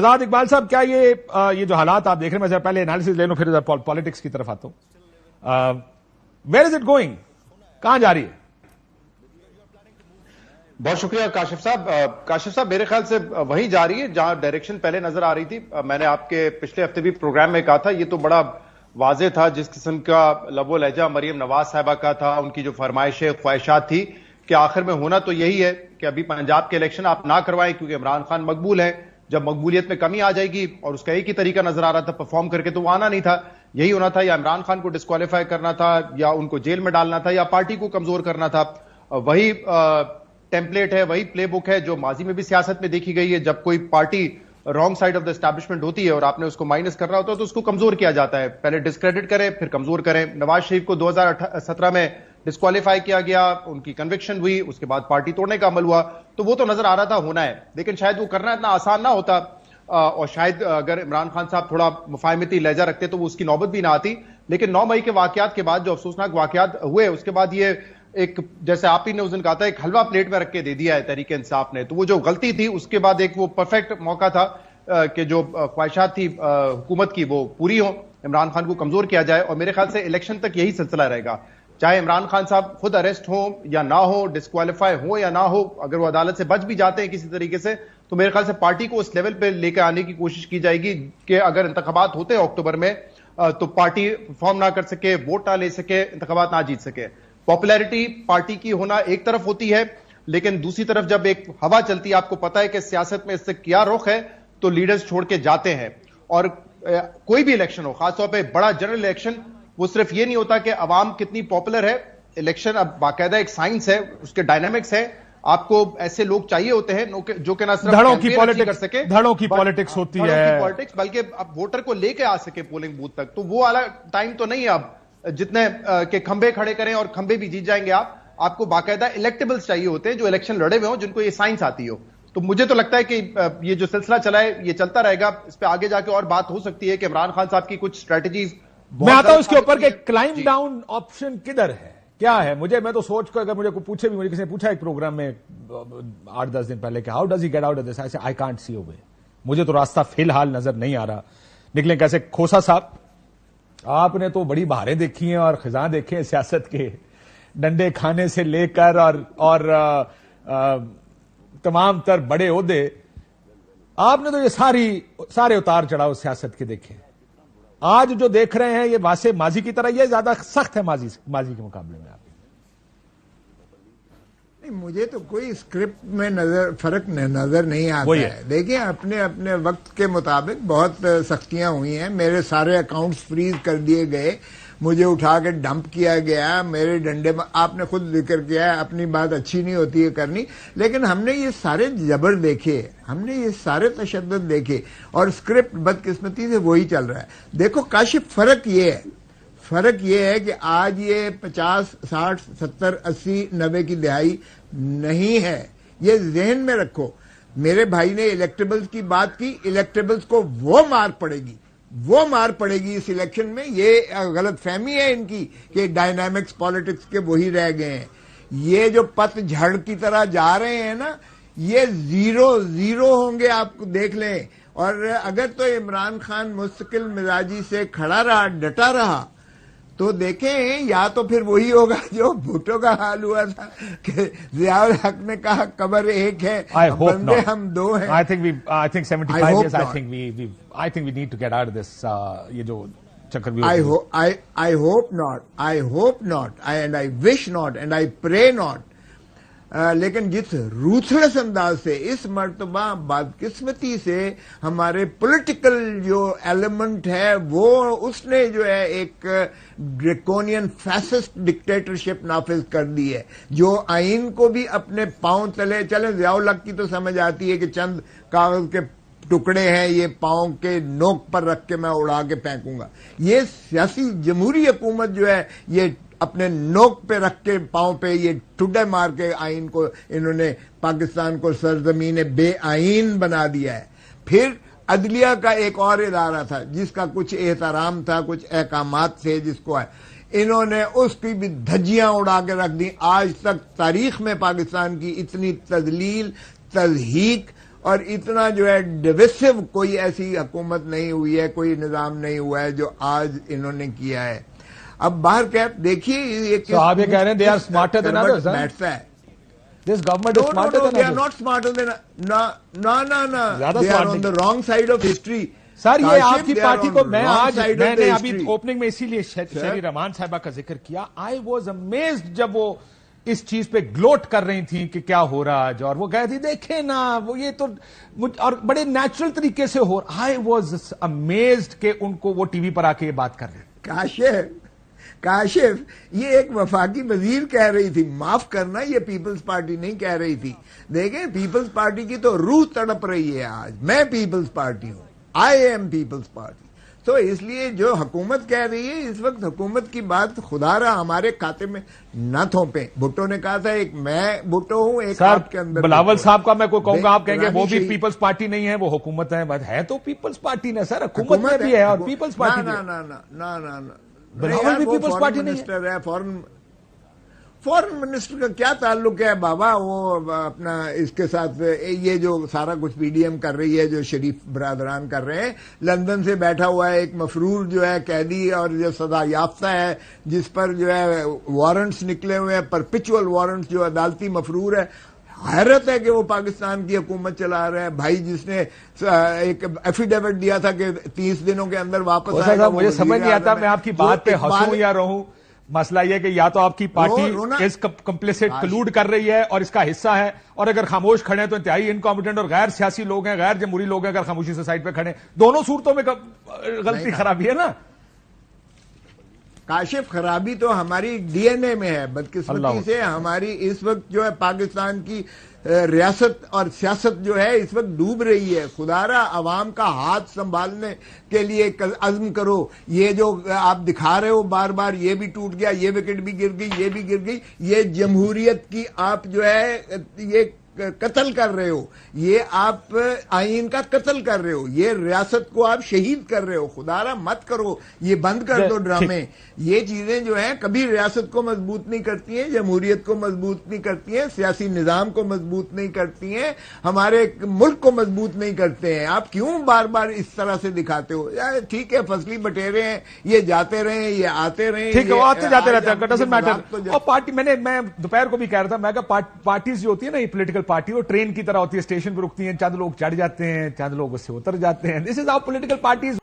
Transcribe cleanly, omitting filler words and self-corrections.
آزاد اقبال صاحب، کیا یہ جو حالات آپ دیکھ رہے ہیں، میں پہلے انالیسز لے لوں پھر پالیٹکس کی طرف آتا ہوں. Where is it going? کہاں جا رہی ہے؟ بہت شکریہ کاشف صاحب. کاشف صاحب میرے خیال سے وہیں جا رہی ہے جہاں ڈائریکشن پہلے نظر آ رہی تھی. میں نے آپ کے پچھلے ہفتے بھی پروگرام میں کہا تھا، یہ تو بڑا واضح تھا جس قسم کا لب و لہجہ مریم نواز صاحبہ کا تھا، ان کی جو فرمائشیں خواہشات تھی کہ آخر میں ہونا تو یہی ہے کہ ابھی پنجاب کے الیکشن آپ نہ کروائیں کیونکہ عمران خان مقبول ہے. جب مقبولیت میں کمی آ جائے گی، اور اس کا ایک ہی طریقہ نظر آ رہا تھا پرفارم کر کے، تو وہ آنا نہیں تھا. یہی ہونا تھا، یا عمران خان کو ڈسکوالیفائی کرنا تھا، یا ان کو جیل میں ڈالنا تھا، یا پارٹی کو کمزور کرنا تھا. وہی ٹیمپلیٹ ہے، وہی پلے بک ہے جو ماضی میں بھی سیاست میں دیکھی گئی ہے. جب کوئی party wrong side of the establishment ہوتی ہے اور آپ نے اس کو مائنس کرنا ہوتا ہے تو اس کو کمزور کیا جاتا ہے. پہلے ڈسکریڈٹ کریں پھر کمزور کریں. نواز شریف کو 2017 میں ڈسکوالیفائی کیا گیا، ان کی کنوکشن ہوئی، اس کے بعد پارٹی توڑنے کا عمل ہوا، تو وہ تو نظر آ رہا تھا ہونا ہے. لیکن شاید وہ کرنا اتنا آسان نہ ہوتا، اور شاید اگر عمران خان صاحب تھوڑا مفاہمتی لہجہ رکھتے تو وہ اس کی نوبت بھی نہ آتی. لیکن 9 مئی کے واقعات کے بعد جو افسوسناک واقعات ہوئے، اس کے بعد یہ ایک، جیسے آپ ہی نے اس دن کہا تھا، ایک حلوہ پلیٹ میں رکھ کے دے دیا ہے تحریک انصاف نے. تو وہ جو غلطی تھی اس کے بعد ایک وہ پرفیکٹ موقع تھا کہ جو خواہشات تھی حکومت کی وہ پوری ہوں، عمران خان کو کمزور کیا جائے. اور میرے خیال سے الیکشن تک یہی سلسلہ رہے گا، چاہے عمران خان صاحب خود اریسٹ ہوں یا نہ ہو، ڈسکوالیفائی ہوں یا نہ ہو. اگر وہ عدالت سے بچ بھی جاتے ہیں کسی طریقے سے، تو میرے خیال سے پارٹی کو اس لیول پہ لے کے آنے کی کوشش کی جائے گی کہ اگر انتخابات ہوتے ہیں اکتوبر میں تو پارٹی فارم نہ کر سکے، ووٹ نہ لے سکے، انتخابات نہ جیت سکے. پاپولیرٹی پارٹی کی ہونا ایک طرف ہوتی ہے، لیکن دوسری طرف جب ایک ہوا چلتی ہے، آپ کو پتا ہے کہ سیاست میں اس سے کیا رخ ہے، تو لیڈرز چھوڑ کے جاتے ہیں. اور کوئی بھی الیکشن ہو، خاص طور پہ بڑا جنرل الیکشن، وہ صرف یہ نہیں ہوتا کہ عوام کتنی پاپولر ہے. الیکشن اب باقاعدہ ایک سائنس ہے، اس کے ڈائنامکس ہے. آپ کو ایسے لوگ چاہیے ہوتے ہیں جو کہ نہ صرف دھڑوں کی پالیٹکس ہوتی ہے، بلکہ اب ووٹر کو لے کے آ سکے پولنگ بوتھ تک. تو وہ والا ٹائم تو نہیں ہے اب جتنے کہ کھمبے کھڑے کریں اور کھمبے بھی جیت جائیں گے. آپ کو باقاعدہ الیکٹیبلز چاہیے ہوتے ہیں جو الیکشن لڑے ہوئے ہوں، جن کو یہ سائنس آتی ہو. تو مجھے تو لگتا ہے کہ یہ جو سلسلہ چلا ہے یہ چلتا رہے گا. اس پہ آگے جا کے اور بات ہو سکتی ہے کہ عمران خان صاحب کی کچھ اسٹریٹجیز. میں آتا ہوں اس کے اوپر کہ کلائم ڈاؤن آپشن کدھر ہے، کیا ہے. میں تو سوچ کر، اگر مجھے کوئی پوچھے بھی، مجھے کسی نے پوچھا ایک پروگرام میں 8-10 دن پہلے کہ how does he get out of this, I can't see a way. مجھے تو راستہ فی الحال نظر نہیں آ رہا. نکلیں کیسے؟ کھوسا صاحب، آپ نے تو بڑی بہاریں دیکھی ہیں اور خزاں دیکھے ہیں سیاست کے، ڈنڈے کھانے سے لے کر اور تمام تر بڑے عہدے. آپ نے تو یہ سارے اتار چڑھاؤ سیاست کے دیکھے. آج جو دیکھ رہے ہیں یہ واسے ماضی کی طرح، یہ زیادہ سخت ہے ماضی کے مقابلے میں. آپ مجھے تو کوئی اسکرپٹ میں فرق نظر نہیں آتا ہے. دیکھیں، اپنے وقت کے مطابق بہت سختیاں ہوئی ہیں. میرے سارے اکاؤنٹس فریز کر دیے گئے، مجھے اٹھا کے ڈمپ کیا گیا، میرے ڈنڈے میں. آپ نے خود ذکر کیا ہے اپنی بات اچھی نہیں ہوتی ہے کرنی، لیکن ہم نے یہ سارے جبر دیکھے، ہم نے یہ سارے تشدد دیکھے، اور اسکرپٹ بدقسمتی سے وہی چل رہا ہے. دیکھو کاشف، فرق یہ ہے کہ آج یہ 50 60 70 80 90 کی دہائی نہیں ہے. یہ ذہن میں رکھو. میرے بھائی نے الیکٹیبلز کی بات کی، الیکٹیبلز کو وہ مار پڑے گی اس الیکشن میں. یہ غلط فہمی ہے ان کی کہ ڈائنامکس پالیٹکس کے وہی رہ گئے ہیں. یہ جو پت جھڑ کی طرح جا رہے ہیں نا، یہ زیرو ہوں گے، آپ کو دیکھ لیں. اور اگر تو عمران خان مستقل مزاجی سے کھڑا رہا، ڈٹا رہا، تو دیکھیں یا تو پھر وہی ہوگا جو بھٹو کا حال ہوا تھا کہ ضیاء الحق نے کہا قبر ایک ہے، بندے ہم دو ہیں. I think 75 years, I think we need to get out of this. یہ جو چکر بھی I hope not, and I wish not, and I pray not. لیکن جس روتھلیس انداز سے اس مرتبہ بدقسمتی سے ہمارے پولیٹیکل جو ایلیمنٹ ہے، وہ اس نے جو ہے ایک ڈریکونین فیسسٹ ڈکٹیٹرشپ نافذ کر دی ہے، جو آئین کو بھی اپنے پاؤں تلے. چلیں، ضیاء الحق کی تو سمجھ آتی ہے کہ چند کاغذ کے ٹکڑے ہیں، یہ پاؤں کے نوک پر رکھ کے میں اڑا کے پھینکوں گا. یہ سیاسی جمہوری حکومت جو ہے، یہ اپنے نوک پہ رکھ کے پاؤں پہ یہ ٹڈے مار کے آئین کو، انہوں نے پاکستان کو سرزمین بے آئین بنا دیا ہے. پھر عدلیہ کا ایک اور ادارہ تھا جس کا کچھ احترام تھا، کچھ احکامات تھے جس کو انہوں نے اس کی بھی دھجیاں اڑا کے رکھ دی. آج تک تاریخ میں پاکستان کی اتنی تذلیل، تضحیک اور اتنا جو ہے ڈویسو کوئی ایسی حکومت نہیں ہوئی ہے, کوئی نظام نہیں ہوا ہے جو آج انہوں نے کیا ہے. اب باہر کیپ دیکھیے یہ آپ یہ کہہ رہے ہیں they are smarter than others, بیٹھتا ہے. This government is smarter than they are others. not smarter than no. زیادہ They are smart on the نہیں. wrong side of history. سر یہ کاشف, آپ کی they are پارٹی on کو the میں wrong آج side of میں the نے ابھی history. اوپننگ میں اسی لیے شہری رحمان صاحبہ کا ذکر کیا. آئی واز امیزڈ جب وہ اس چیز پہ گلوٹ کر رہی تھیں کہ کیا ہو رہا ہے, اور وہ کہہ تھی دیکھیں نا وہ یہ تو, اور بڑے نیچرل طریقے سے ہو رہا. آئی واز امیزڈ کہ ان کو وہ ٹی وی پر آ کے یہ بات کر رہے ہیں. کاشف یہ ایک وفاقی وزیر کہہ رہی تھی, معاف کرنا یہ پیپلز پارٹی نہیں کہہ رہی تھی. دیکھیں پیپلز پارٹی کی تو روح تڑپ رہی ہے آج. میں پیپلز پارٹی ہوں, آئی ایم پیپلز پارٹی. تو اس لیے جو حکومت کہہ رہی ہے اس وقت حکومت کی بات خدا رہا ہمارے کھاتے میں نہ تھوپیں. بھٹو نے کہا تھا ایک میں بھٹو ہوں, ایک آپ کے اندر بلاول صاحب کا میں کوئی کہوں گا, آپ کہیں گے وہ بھی پیپلز پارٹی نہیں ہے, وہ حکومت ہے تو پیپلز پارٹی نے سر, حکومت میں بھی ہے اور پیپلز پارٹی بھی ہے. بلاول بھی پیپلز پارٹی نہیں ہے. فورن منسٹر کا کیا تعلق ہے بابا, وہ اپنا اس کے ساتھ یہ جو سارا کچھ پی ڈی ایم کر رہی ہے, جو شریف برادران کر رہے ہیں. لندن سے بیٹھا ہوا ہے ایک مفرور جو ہے قیدی اور جو سزا یافتہ ہے, جس پر جو ہے وارنٹس نکلے ہوئے ہیں, پرپیچول وارنٹس, جو عدالتی مفرور ہے. حیرت ہے کہ وہ پاکستان کی حکومت چلا رہا ہے بھائی, جس نے ایک ایفیڈیوٹ دیا تھا کہ 30 دنوں کے اندر واپس آئے گا. مجھے سمجھ نہیں آتا میں آپ کی بات پہ ہنسوں یا رہوں. مسئلہ یہ کہ یا تو آپ کی پارٹی اس کمپلیسٹ کلوڈ کر رہی ہے اور اس کا حصہ ہے, اور اگر خاموش کھڑے ہیں تو انتہائی انکمپیٹنٹ اور غیر سیاسی لوگ ہیں, غیر جمہوری لوگ ہیں اگر خاموشی سے سائڈ پہ کھڑے ہیں. دونوں صورتوں میں غلطی خرابی ہے نا. کاشف خرابی تو ہماری ڈی این اے میں ہے. بدقسمتی سے ہماری اس وقت جو ہے پاکستان کی ریاست اور سیاست جو ہے اس وقت ڈوب رہی ہے. خدارا عوام کا ہاتھ سنبھالنے کے لیے عزم کرو. یہ جو آپ دکھا رہے ہو بار بار, یہ بھی ٹوٹ گیا, یہ وکٹ بھی گر گئی, یہ بھی گر گئی, یہ جمہوریت کی آپ جو ہے یہ قتل کر رہے ہو, یہ آپ آئین کا قتل کر رہے ہو, یہ ریاست کو آپ شہید کر رہے ہو. خدارا مت کرو, یہ بند کر دو ڈرامے. یہ چیزیں جو ہیں کبھی ریاست کو مضبوط نہیں کرتی ہیں, جمہوریت کو مضبوط نہیں کرتی ہیں, سیاسی نظام کو مضبوط نہیں کرتی ہیں, ہمارے ملک کو مضبوط نہیں کرتے ہیں. آپ کیوں بار بار اس طرح سے دکھاتے ہو؟ ٹھیک ہے فصلی بٹیرے ہیں, یہ جاتے رہے, یہ آتے رہے, ٹھیک ہے وہ آتے جاتے رہتے ہیں, ڈزنٹ میٹر. اور پارٹی میں دوپہر کو بھی کہہ رہا تھا, میں کہا پارٹیز جو ہوتی ہے نا یہ پولیٹیکل پارٹی, وہ ٹرین کی طرح ہوتی ہے, اسٹیشن پہ رکتی ہیں, چند لوگ چڑھ جاتے ہیں, چند لوگ اس سے اتر جاتے ہیں. دس از ہاؤ پولیٹیکل پارٹیز